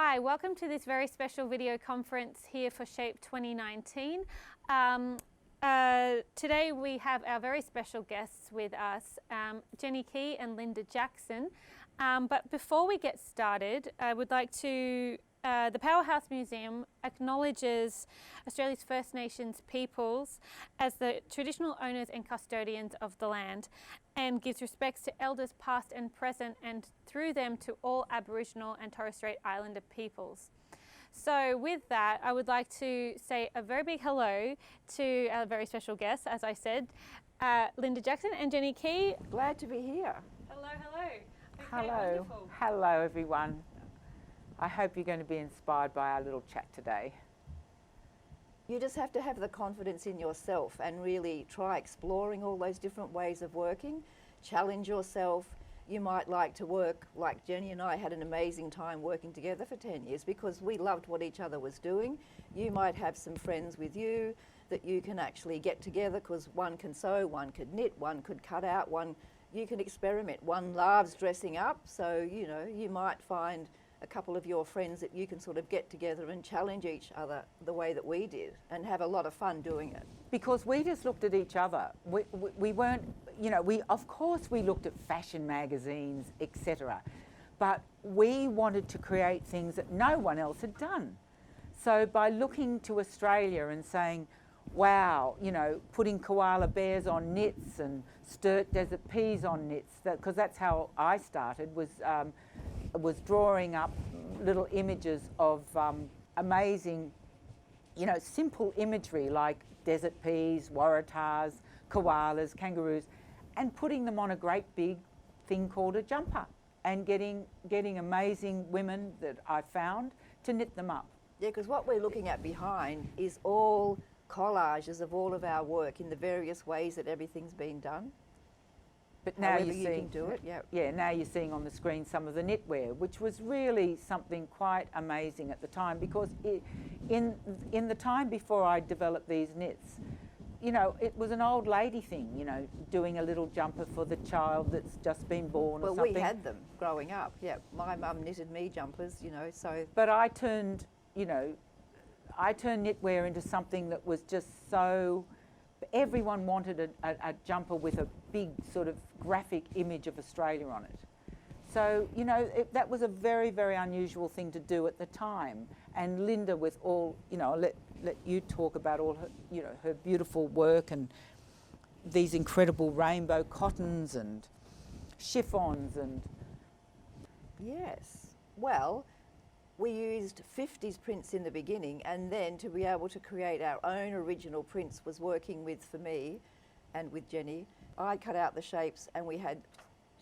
Hi, welcome to this very special video conference here for SHAPE 2019. Today we have our very special guests with us, Jenny Key and Linda Jackson. But before we get started, I would like to, the Powerhouse Museum acknowledges Australia's First Nations peoples as the traditional owners and custodians of the land, and gives respects to elders past and present, and through them to all Aboriginal and Torres Strait Islander peoples. So with that, I would like to say a very big hello to our very special guests, as I said, Linda Jackson and Jenny Key. Glad to be here. Hello, hello. Okay, Hello. wonderful. Hello, everyone. I hope you're going to be inspired by our little chat today. You just have to have the confidence in yourself and really try exploring all those different ways of working. Challenge yourself. You might like to work like Jenny and I had an amazing time working together for 10 years because we loved what each other was doing. You might have some friends with you that you can actually get together because one can sew, one could knit, one could cut out, you can experiment. One loves dressing up, so you might find a couple of your friends that you can sort of get together and challenge each other the way that we did and have a lot of fun doing it. Because we just looked at each other. We weren't, of course we looked at fashion magazines, etc. But we wanted to create things that no one else had done. So by looking to Australia and saying, wow, putting koala bears on knits and sturt desert peas on knits, because that's how I started, was drawing up little images of amazing, simple imagery like desert peas, waratahs, koalas, kangaroos, and putting them on a great big thing called a jumper and getting amazing women that I found to knit them up. Yeah, because what we're looking at behind is all collages of all of our work in the various ways that everything's been done. But now However you're seeing, can do it, yeah. Yeah, now you're seeing on the screen some of the knitwear, which was really something quite amazing at the time, because in the time before I developed these knits, it was an old lady thing, doing a little jumper for the child that's just been born or something. Well, we had them growing up, yeah. My mum knitted me jumpers, so... But I turned knitwear into something that was just so... Everyone wanted a jumper with a big sort of graphic image of Australia on it. So, that was a very, very unusual thing to do at the time. And Linda, with all, let you talk about all her, her beautiful work and these incredible rainbow cottons and chiffons and... Yes. Well, we used 50s prints in the beginning, and then to be able to create our own original prints was working with, for me and with Jenny. I cut out the shapes, and we had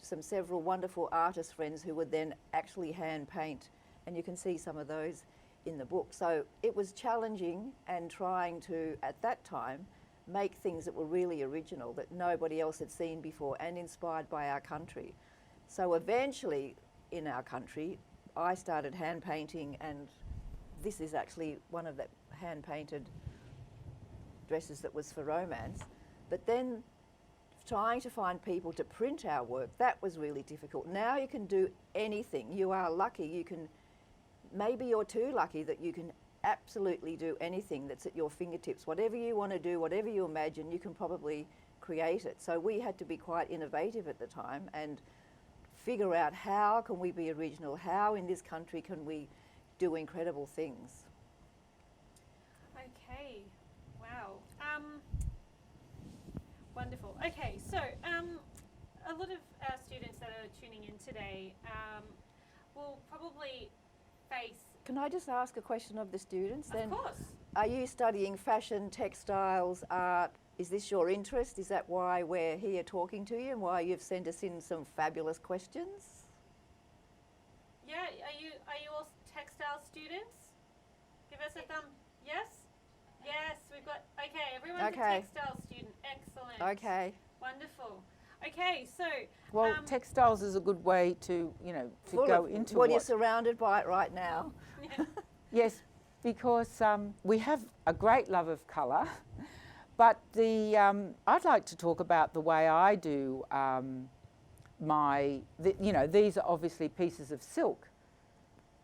several wonderful artist friends who would then actually hand paint, and you can see some of those in the book. So it was challenging and trying to, at that time, make things that were really original, that nobody else had seen before, and inspired by our country. So eventually, in our country, I started hand painting, and this is actually one of the hand painted dresses that was for romance. But then trying to find people to print our work, that was really difficult. Now you can do anything. You are lucky. Maybe you're too lucky that you can absolutely do anything that's at your fingertips. Whatever you want to do, whatever you imagine, you can probably create it. So we had to be quite innovative at the time and figure out how can we be original, how in this country can we do incredible things. Okay, wow. Wonderful. Okay, so a lot of our students that are tuning in today will probably face... Can I just ask a question of the students then? Of course. Are you studying fashion, textiles, art? Is this your interest? Is that why we're here talking to you and why you've sent us in some fabulous questions? Yeah, are you all textile students? Give us a thumb. Yes? Yes, we've got, okay, everyone's a textile student. Excellent. Okay. Wonderful. Okay, so... Well, textiles is a good way to, to go into what you're surrounded by it right now. Yes, because we have a great love of colour. But I'd like to talk about the way I do these are obviously pieces of silk,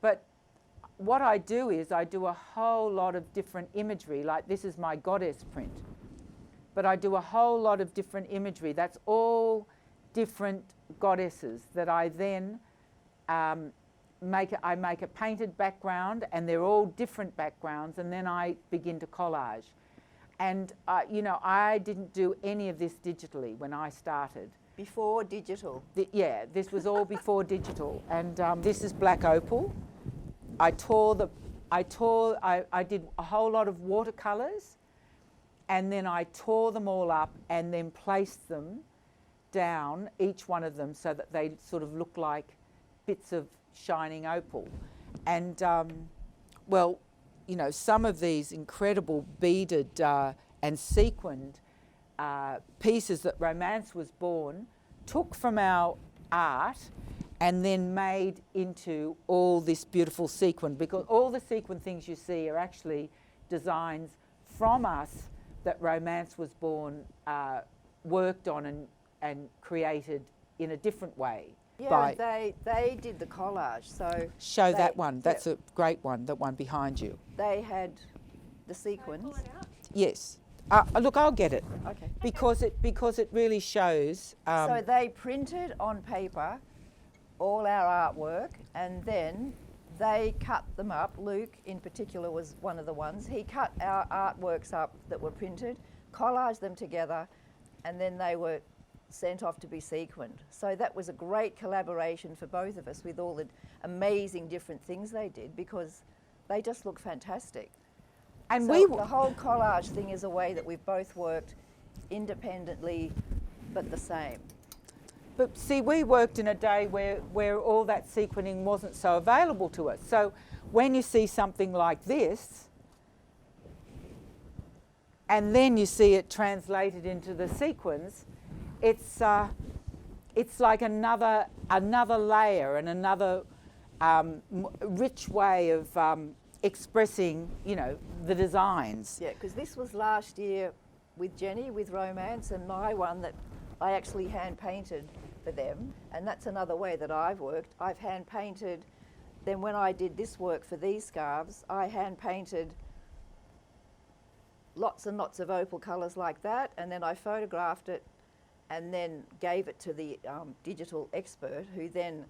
but what I do is I do a whole lot of different imagery, like this is my goddess print. But I do a whole lot of different imagery. That's all different goddesses that I then I make a painted background, and they're all different backgrounds, and then I begin to collage. And you know, I didn't do any of this digitally when I started. Before digital. Yeah, this was all before digital. And this is black opal. I did a whole lot of watercolours, and then I tore them all up and then placed them down, each one of them, so that they sort of look like bits of shining opal. And well, you know, some of these incredible beaded and sequined pieces that Romance was born took from our art and then made into all this beautiful sequin, because all the sequin things you see are actually designs from us that Romance was born worked on and created in a different way. Yeah, they did the collage. So show that one. That's a great one, the one behind you. They had the sequins. Yes. Look, I'll get it. Okay. Because it really shows. So they printed on paper all our artwork, and then they cut them up. Luke, in particular, was one of the ones. He cut our artworks up that were printed, collaged them together, and then they were sent off to be sequined. So that was a great collaboration for both of us, with all the amazing different things they did, because they just look fantastic. And so the whole collage thing is a way that we've both worked independently but the same. But see, we worked in a day where all that sequencing wasn't so available to us. So when you see something like this, and then you see it translated into the sequins, it's like another layer and another rich way of expressing, you know, the designs. Yeah, because this was last year with Jenny, with Romance, and my one that I actually hand painted for them. And that's another way that I've worked. I've hand painted. Then when I did this work for these scarves, I hand painted lots and lots of opal colours like that, and then I photographed it and then gave it to the digital expert, who then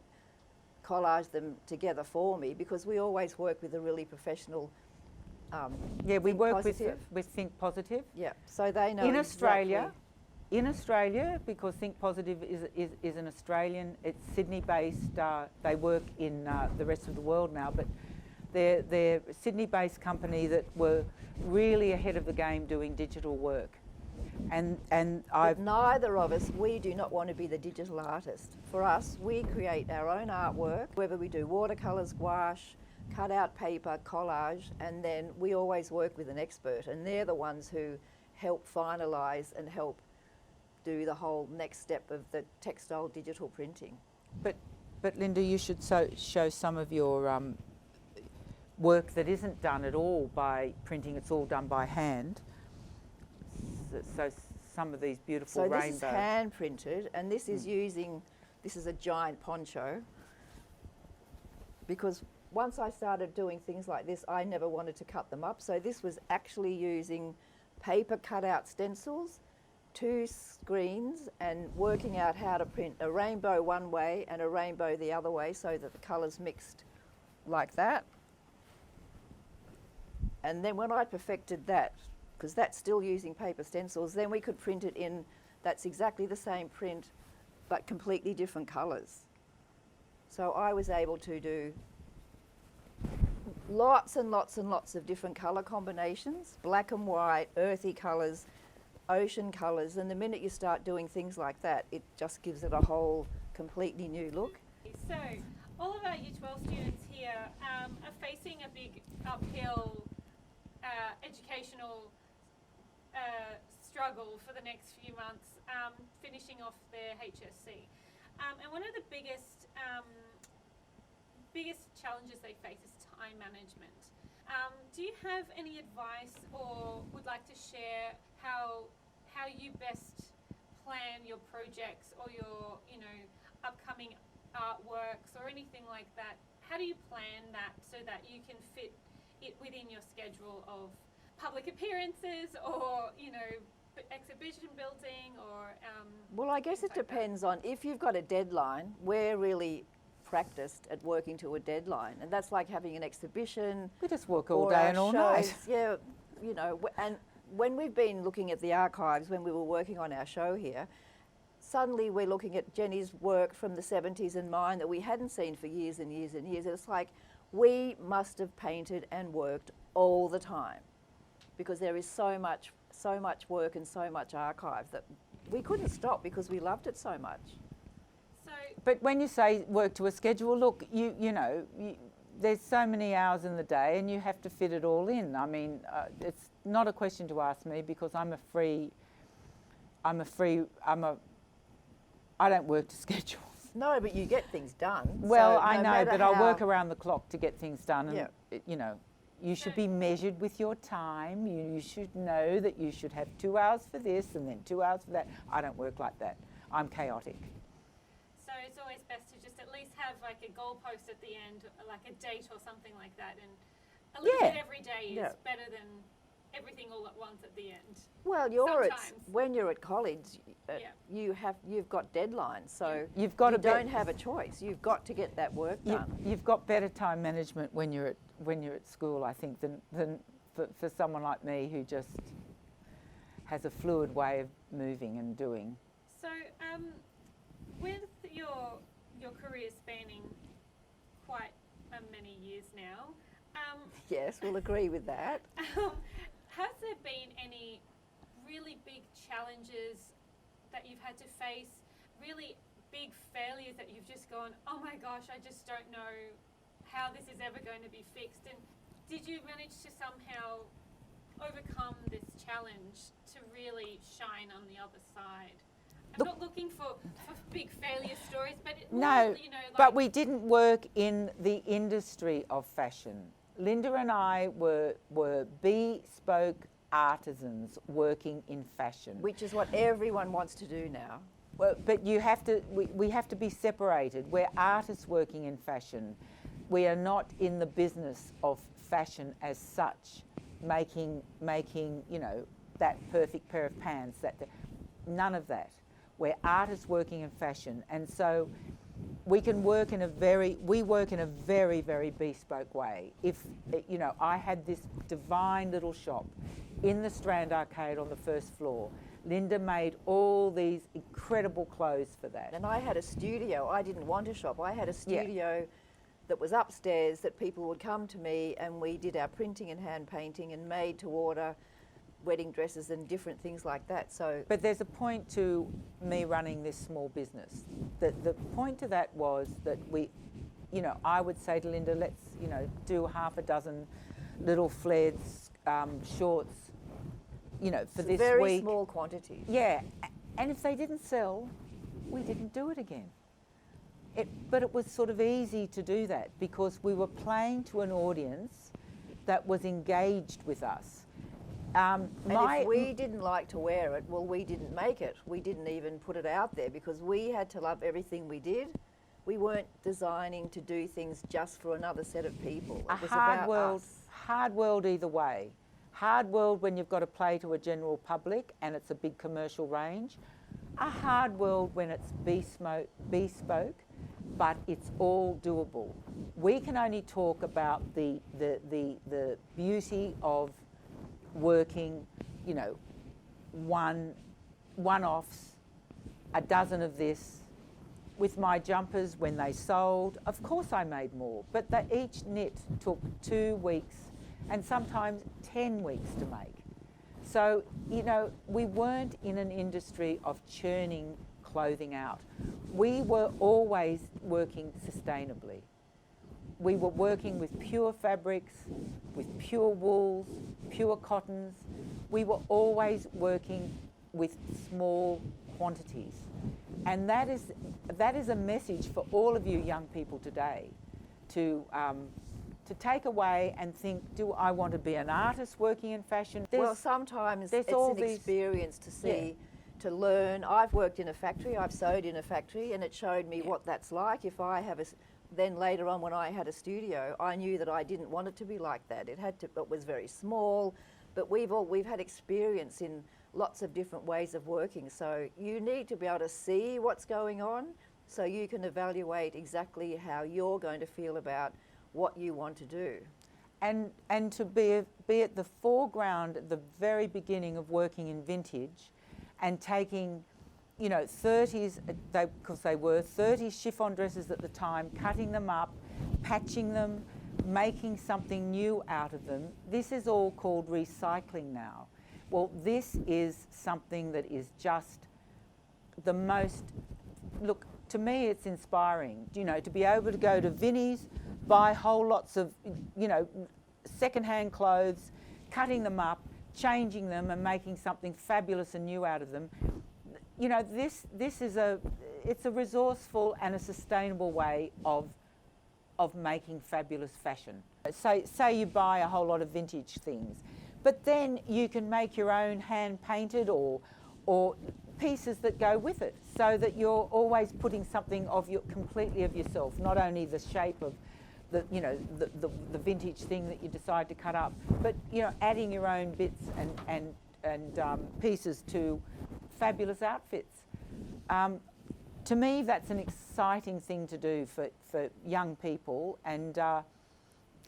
collaged them together for me, because we always work with a really professional yeah, we work Positive. with Think Positive. Yeah, so they know In exactly. Australia, because Think Positive is an Australian, it's Sydney-based, they work in the rest of the world now, but they're a Sydney-based company that were really ahead of the game doing digital work. And But neither of us, we do not want to be the digital artist. For us, we create our own artwork, whether we do watercolours, gouache, cut out paper, collage, and then we always work with an expert, and they're the ones who help finalise and help do the whole next step of the textile digital printing. But Linda, you should show some of your work that isn't done at all by printing, it's all done by hand. So some of these beautiful rainbows. So this is hand printed, and this is this is a giant poncho, because once I started doing things like this, I never wanted to cut them up. So this was actually using paper cutout stencils, 2 screens, and working out how to print a rainbow one way and a rainbow the other way, so that the colours mixed like that. And then when I perfected that, because that's still using paper stencils, then we could print it in, that's exactly the same print, but completely different colours. So I was able to do lots and lots and lots of different colour combinations, black and white, earthy colours, ocean colours, and the minute you start doing things like that, it just gives it a whole completely new look. So all of our Year 12 students here are facing a big uphill educational struggle for the next few months, finishing off their HSC. And one of the biggest challenges they face is time management. Do you have any advice or would like to share how you best plan your projects or your upcoming artworks or anything like that how do you plan that so that you can fit it within your schedule of public appearances or, you know, exhibition building or Well, I guess things it like that? depends on if you've got a deadline. We're really practiced at working to a deadline, and that's like having an exhibition. We just work all or day our and all night. shows. Yeah, you know, and when we've been looking at the archives when we were working on our show here, suddenly we're looking at Jenny's work from the 70s and mine that we hadn't seen for years and years and years. It's like we must have painted and worked all the time because there is so much work and so much archive that we couldn't stop because we loved it so much. So But when you say work to a schedule, look, there's so many hours in the day and you have to fit it all in. I mean, it's not a question to ask me because I don't work to schedules. No, but you get things done. Well, so I no know, matter but I work how- around the clock to get things done and, Yeah. you should be measured with your time. You should know that you should have 2 hours for this and then 2 hours for that. I don't work like that. I'm chaotic. So it's always best to just at least have like a goalpost at the end, like a date or something like that, and a little Yeah. bit every day is Yeah. better than everything all at once at the end. Well, Sometimes. when you're at college, Yeah. you've got deadlines, so You've got you to don't have a choice. You've got to get that work done. You've got better time management when you're at school, I think, than for someone like me who just has a fluid way of moving and doing. So with your career spanning quite many years now, Yes, we'll agree with that. has there been any really big challenges that you've had to face, really big failures that you've just gone, oh my gosh, I just don't know how this is ever going to be fixed? And did you manage to somehow overcome this challenge to really shine on the other side? I'm not looking for big failure stories, but No, you know, like, but we didn't work in the industry of fashion. Linda and I were bespoke artisans working in fashion. Which is what everyone wants to do now. Well, but you have to. We have to be separated. We're artists working in fashion. We are not in the business of fashion as such, making that perfect pair of pants. None of that. We're artists working in fashion, and so we work in a very, very bespoke way. If I had this divine little shop in the Strand Arcade on the first floor. Linda made all these incredible clothes for that. And I had a studio. I didn't want a shop. I had a studio that was upstairs that people would come to me, and we did our printing and hand painting and made to order wedding dresses and different things like that. So, But there's a point to me running this small business. The point to that was that I would say to Linda, let's, do half a dozen little flared shorts, for this very week. small quantities. Yeah, and if they didn't sell, we didn't do it again. But it was sort of easy to do that because we were playing to an audience that was engaged with us. And if we didn't like to wear it, well, we didn't make it. We didn't even put it out there because we had to love everything we did. We weren't designing to do things just for another set of people. It was about us. Hard world either way. Hard world when you've got to play to a general public and it's a big commercial range. A hard world when it's bespoke, but it's all doable. We can only talk about the beauty of working, one-offs, a dozen of this. With my jumpers, when they sold, of course I made more, but each knit took 2 weeks and sometimes 10 weeks to make. So, we weren't in an industry of churning clothing out. We were always working sustainably. We were working with pure fabrics, with pure wools, pure cottons. We were always working with small quantities. And that is a message for all of you young people today to take away and think, do I want to be an artist working in fashion? Well, sometimes it's all an these- experience to see to learn. I've worked in a factory, I've sewed in a factory, and it showed me what that's like. If I have then later on when I had a studio, I knew that I didn't want it to be like that. It was very small, but we've had experience in lots of different ways of working. So you need to be able to see what's going on so you can evaluate exactly how you're going to feel about what you want to do. And to be at the foreground at the very beginning of working in vintage and taking, you know, 30s, because they were 30 chiffon dresses at the time, cutting them up, patching them, making something new out of them. This is all called recycling now. Well, this is something that is just the most, look, to me it's inspiring, you know, to be able to go to Vinnie's, buy whole lots of, you know, second-hand clothes, cutting them up, changing them and making something fabulous and new out of them. You know, this is it's a resourceful and a sustainable way of making fabulous fashion. Say you buy a whole lot of vintage things, but then you can make your own hand-painted or pieces that go with it, so that you're always putting something completely of yourself, not only the shape of the, you know, the vintage thing that you decide to cut up, but, you know, adding your own bits and pieces to fabulous outfits. To me, that's an exciting thing to do for young people, and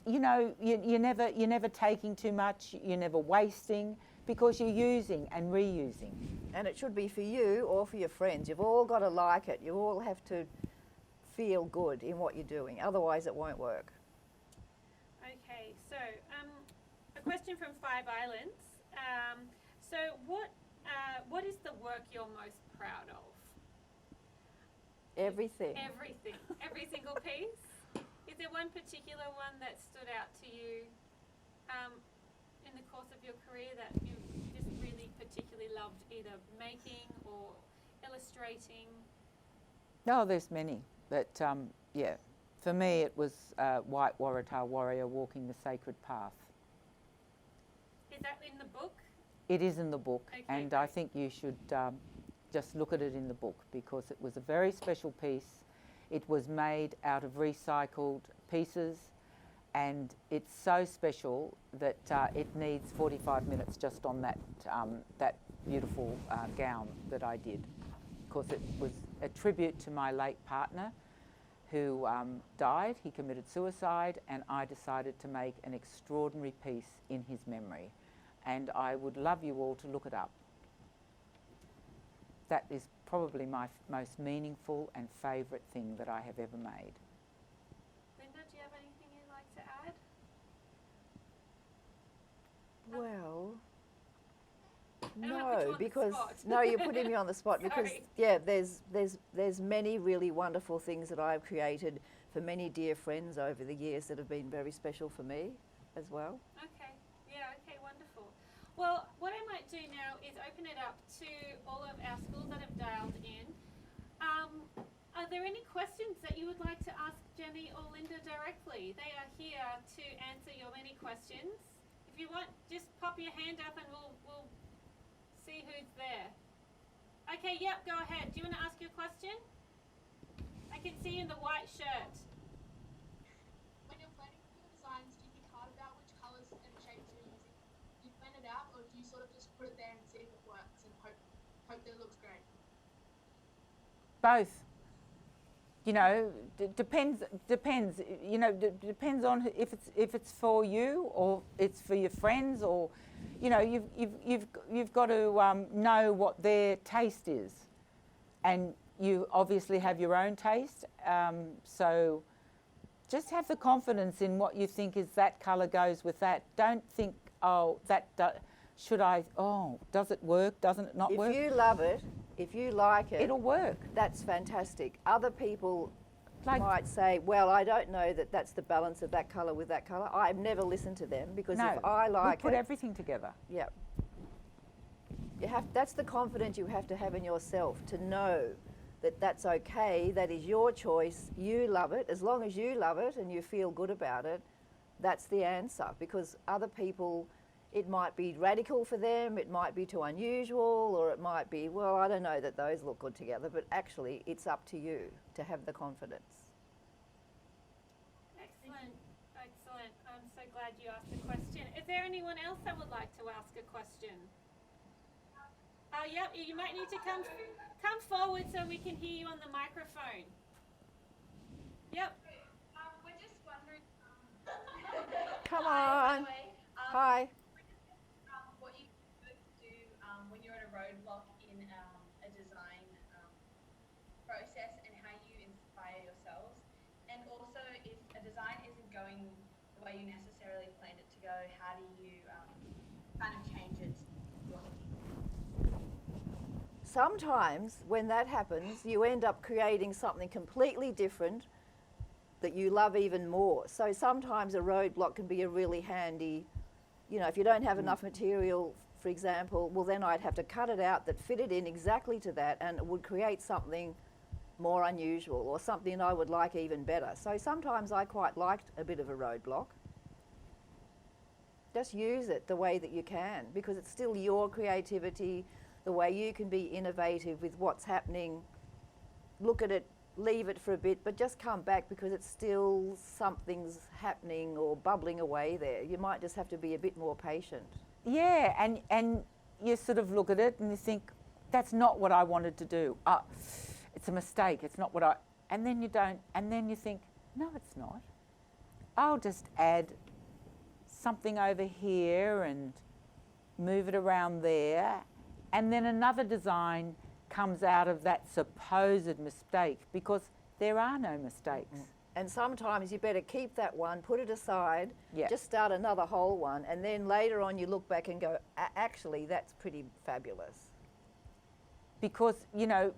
you know, you're never taking too much, you're never wasting, because you're using and reusing. And it should be for you or for your friends. You've all got to like it. You all have to feel good in what you're doing, otherwise it won't work. Okay, so a question from Five Islands. So what is the work you're most proud of? Everything. Everything. Every single piece? Is there one particular one that stood out to you in the course of your career that you just really particularly loved either making or illustrating? No, there's many, but yeah, for me it was White Waratah Warrior walking the sacred path. Is that in the book? It is in the book, Okay, and great. I think you should just look at it in the book, because it was a very special piece. It was made out of recycled pieces, and it's so special that it needs 45 minutes just on that beautiful gown that I did. Of course, it was a tribute to my late partner who died. He committed suicide, and I decided to make an extraordinary piece in his memory. And I would love you all to look it up. That is probably my most meaningful and favourite thing that I have ever made. Linda, do you have anything you'd like to add? Well, I don't wanna put you no, on the because spot. no, you're putting me on the spot because Sorry. yeah, there's many really wonderful things that I've created for many dear friends over the years that have been very special for me as well. Okay, yeah, okay, wonderful. Well, what I might do now is open it up to all of our schools that have dialed in. Are there any questions that you would like to ask Jenny or Linda directly? They are here to answer your many questions. If you want, just pop your hand up and we'll see who's there. Okay, yep, go ahead. Do you want to ask your question? I can see you in the white shirt. When you're planning your designs, do you think hard about which colours and shapes you're using? Do you plan it out, or do you sort of just put it there and see if it works and hope that it looks great? Both. You know, depends. You know, depends on if it's for you or it's for your friends, or, you know, you've got to know what their taste is, and you obviously have your own taste. So just have the confidence in what you think is that colour goes with that. Don't think, oh, should I? Oh, does it work? Doesn't it not work? If you love it, if you like it, It'll work. that's fantastic. Other people Like- might say, well, I don't know that that's the balance of that colour with that colour. I've never listened to them because No, if I we like put it, everything together. yeah. That's the confidence you have to have in yourself to know that that's okay, that is your choice, you love it. As long as you love it and you feel good about it, that's the answer, because other people it might be radical for them, it might be too unusual, or it might be, well, I don't know that those look good together, but actually it's up to you to have the confidence. Excellent, excellent. I'm so glad you asked a question. Is there anyone else that would like to ask a question? Oh, yep, you might need to come forward so we can hear you on the microphone. Yep. We're just wondering. Come on. Hi. What you do when you're at a roadblock in a design process and how you inspire yourselves, and also if a design isn't going the way you necessarily planned it to go, how do you kind of change it? Sometimes when that happens, you end up creating something completely different that you love even more. So sometimes a roadblock can be a really handy, you know, if you don't have enough material, for example, well then I'd have to cut it out that fitted in exactly to that, and it would create something more unusual or something I would like even better. So sometimes I quite liked a bit of a roadblock. Just use it the way that you can, because it's still your creativity, the way you can be innovative with what's happening. Look at it, leave it for a bit, but just come back because it's still something's happening or bubbling away there. You might just have to be a bit more patient. Yeah, and you sort of look at it and you think, that's not what I wanted to do. It's a mistake, it's not what I... And then you don't, and then you think, no, it's not. I'll just add something over here and move it around there, and then another design comes out of that supposed mistake, because there are no mistakes. And sometimes you better keep that one, put it aside, Yeah. just start another whole one, and then later on you look back and go, actually, that's pretty fabulous. Because, you know,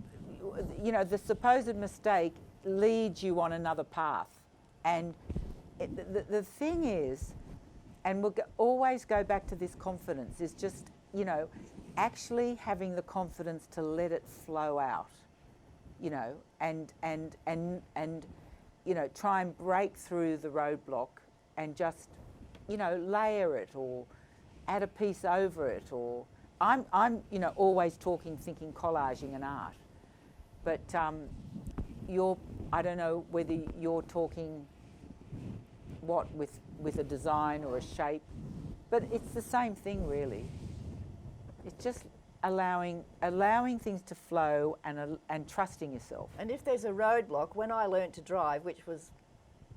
the supposed mistake leads you on another path. And the thing is, and we'll always go back to this confidence, is just, you know, actually having the confidence to let it flow out, you know, and you know, try and break through the roadblock and just, you know, layer it or add a piece over it. Or I'm you know, always thinking collaging and art, but I don't know whether you're talking what with a design or a shape, but it's the same thing really. It's just allowing things to flow and trusting yourself. And if there's a roadblock, when I learnt to drive,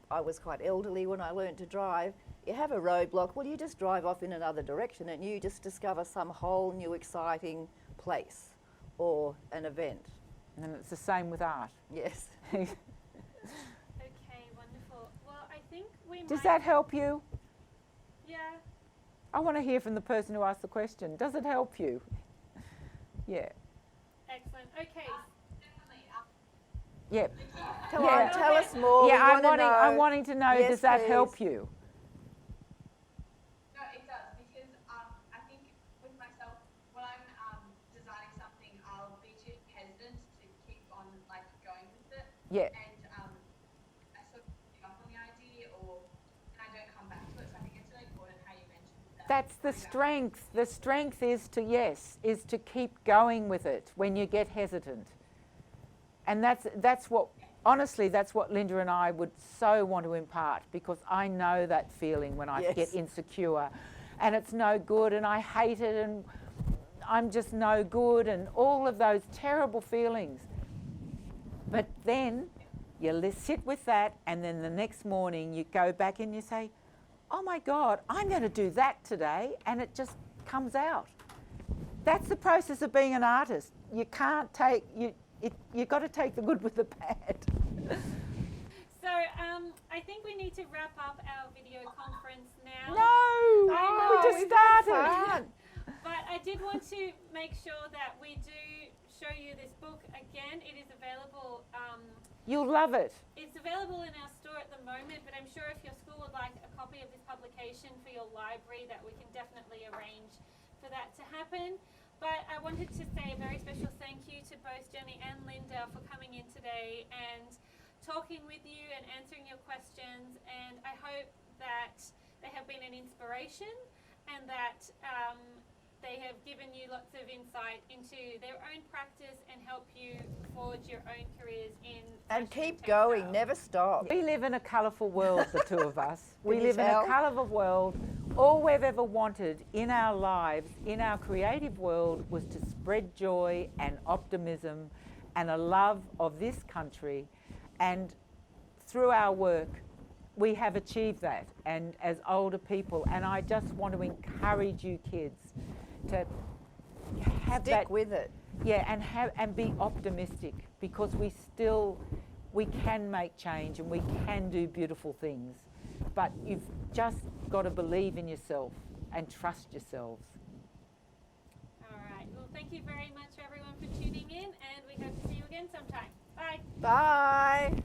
I was quite elderly when I learnt to drive, you have a roadblock, well you just drive off in another direction and you just discover some whole new exciting place or an event. And it's the same with art. Yes. Okay, wonderful. Well, I think we Does might... that help you? Yeah. I want to hear from the person who asked the question. Does it help you? Yeah. Excellent. Okay. Definitely. Yeah. Come Yeah. on, tell us more. Yeah, We I'm wanna know. I'm wanting to know, Yes, does that please. help you? No, it does, because I think with myself, when I'm designing something, I'll be too hesitant to keep on like going with it. Yeah. And I sort of give up on the idea, or and I don't come back to it. So I think it's really important how you mentioned that. That's the coming back. strength. The strength is to keep going with it when you get hesitant. And that's what, honestly, that's what Linda and I would so want to impart, because I know that feeling when I Yes. get insecure and it's no good and I hate it and I'm just no good and all of those terrible feelings. But then you sit with that, and then the next morning you go back and you say, oh my God, I'm going to do that today, and it just comes out. That's the process of being an artist. You can't take, you've got to take the good with the bad. So I think we need to wrap up our video conference now. No, we just started. But I did want to make sure that we do show you this book again. It is available. You'll love it. It's available in our store at the moment, but I'm sure if your school would like a copy of this publication for your library, that we can definitely arrange for that to happen. But I wanted to say a very special thank you to both Jenny and Linda for coming in today and talking with you and answering your questions. And I hope that they have been an inspiration and that they have given you lots of insight into their own practice and help you forge your own careers in And fashion keep going, textiles. never stop. We live in a colourful world, the two of us. We Can you live in a tell? colourful world. All we've ever wanted in our lives, in our creative world, was to spread joy and optimism and a love of this country. And through our work, we have achieved that, and as older people. And I just want to encourage you kids to have Stick that, with it. yeah, and be optimistic, because we can make change and we can do beautiful things, but you've just got to believe in yourself and trust yourselves. All right. Well, thank you very much, everyone, for tuning in, and we hope to see you again sometime. Bye. Bye.